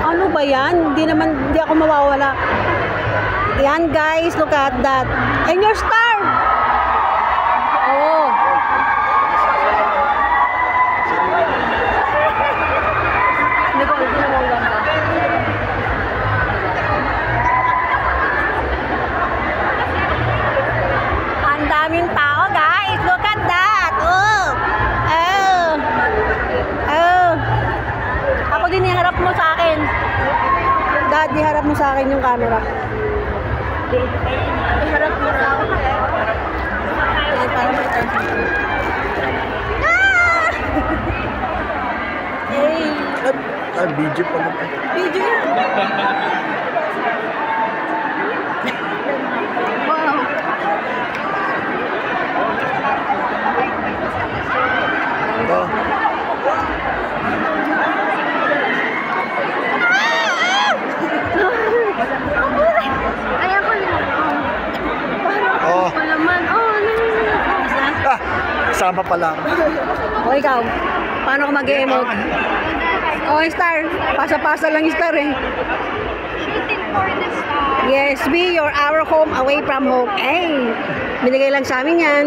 Ano ba yan? Hindi ako mawawala. Yan guys, look at that. And your star! Oh. Ang daming tao guys, look at that. Oh. Oh. Oh. Ako din iharap mo sa akin. Dad, iharap mo sa akin yung camera. Iharap mo sa akin. Yan, para ma-translate. Ah! Hey. Video pa mo. Video yan. Wow. Ito. Kaya ko lang. Oh. Palaman. Ah, sama pa lang. O ikaw, paano ka mag-emote? Oh, star. Pasa-pasa lang yung star eh. Shooting for the star. Yes, be your our home away from home. Ay, binigay lang sa amin yan.